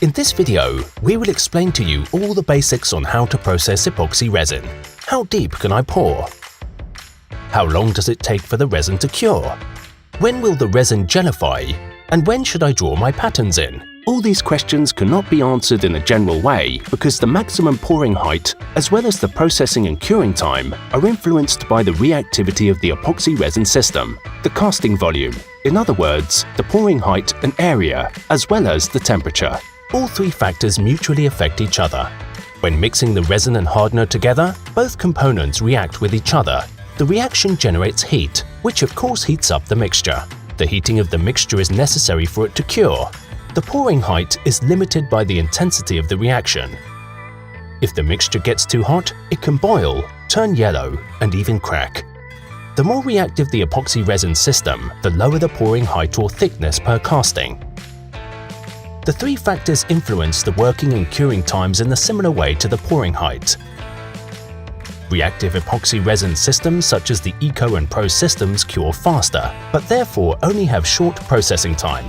In this video, we will explain to you all the basics on how to process epoxy resin. How deep can I pour? How long does it take for the resin to cure? When will the resin gelify? And when should I draw my patterns in? All these questions cannot be answered in a general way because the maximum pouring height, as well as the processing and curing time, are influenced by the reactivity of the epoxy resin system, the casting volume, in other words, the pouring height and area, as well as the temperature. All three factors mutually affect each other. When mixing the resin and hardener together, both components react with each other. The reaction generates heat, which of course heats up the mixture. The heating of the mixture is necessary for it to cure. The pouring height is limited by the intensity of the reaction. If the mixture gets too hot, it can boil, turn yellow, and even crack. The more reactive the epoxy resin system, the lower the pouring height or thickness per casting. The three factors influence the working and curing times in a similar way to the pouring height. Reactive epoxy resin systems such as the Eco and Pro systems cure faster, but therefore only have short processing time.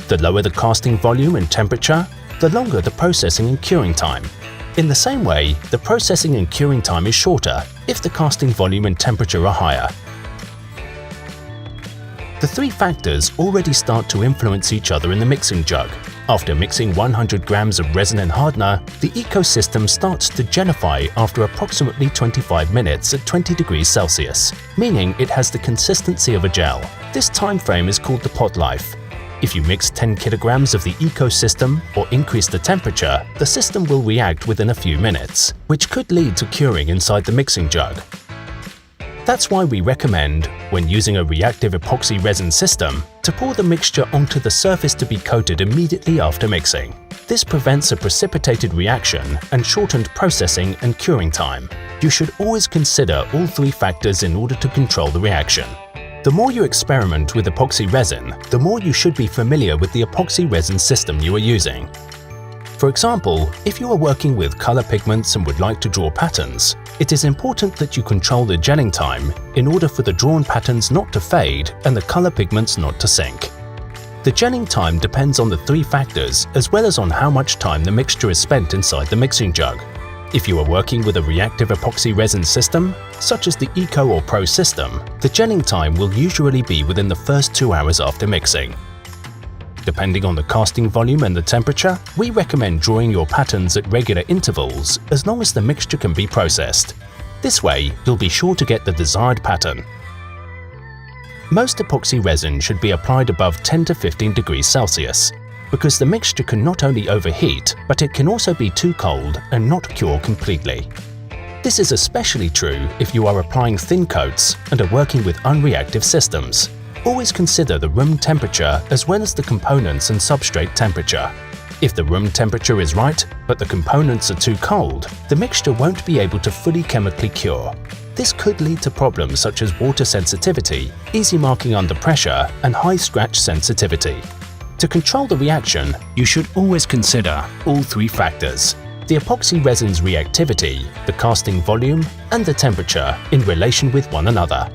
The lower the casting volume and temperature, the longer the processing and curing time. In the same way, the processing and curing time is shorter if the casting volume and temperature are higher. The three factors already start to influence each other in the mixing jug. After mixing 100 grams of resin and hardener, the ecosystem starts to gelify after approximately 25 minutes at 20 degrees Celsius, meaning it has the consistency of a gel. This time frame is called the pot life. If you mix 10 kilograms of the ecosystem or increase the temperature, the system will react within a few minutes, which could lead to curing inside the mixing jug. That's why we recommend, when using a reactive epoxy resin system, to pour the mixture onto the surface to be coated immediately after mixing. This prevents a precipitated reaction and shortened processing and curing time. You should always consider all three factors in order to control the reaction. The more you experiment with epoxy resin, the more you should be familiar with the epoxy resin system you are using. For example, if you are working with color pigments and would like to draw patterns, it is important that you control the gelling time in order for the drawn patterns not to fade and the color pigments not to sink. The gelling time depends on the three factors as well as on how much time the mixture is spent inside the mixing jug. If you are working with a reactive epoxy resin system, such as the Eco or Pro system, the gelling time will usually be within the first 2 hours after mixing. Depending on the casting volume and the temperature, we recommend drawing your patterns at regular intervals as long as the mixture can be processed. This way, you'll be sure to get the desired pattern. Most epoxy resin should be applied above 10 to 15 degrees Celsius, because the mixture can not only overheat, but it can also be too cold and not cure completely. This is especially true if you are applying thin coats and are working with unreactive systems. Always consider the room temperature as well as the components and substrate temperature. If the room temperature is right, but the components are too cold, the mixture won't be able to fully chemically cure. This could lead to problems such as water sensitivity, easy marking under pressure, and high scratch sensitivity. To control the reaction, you should always consider all three factors: the epoxy resin's reactivity, the casting volume, and the temperature in relation with one another.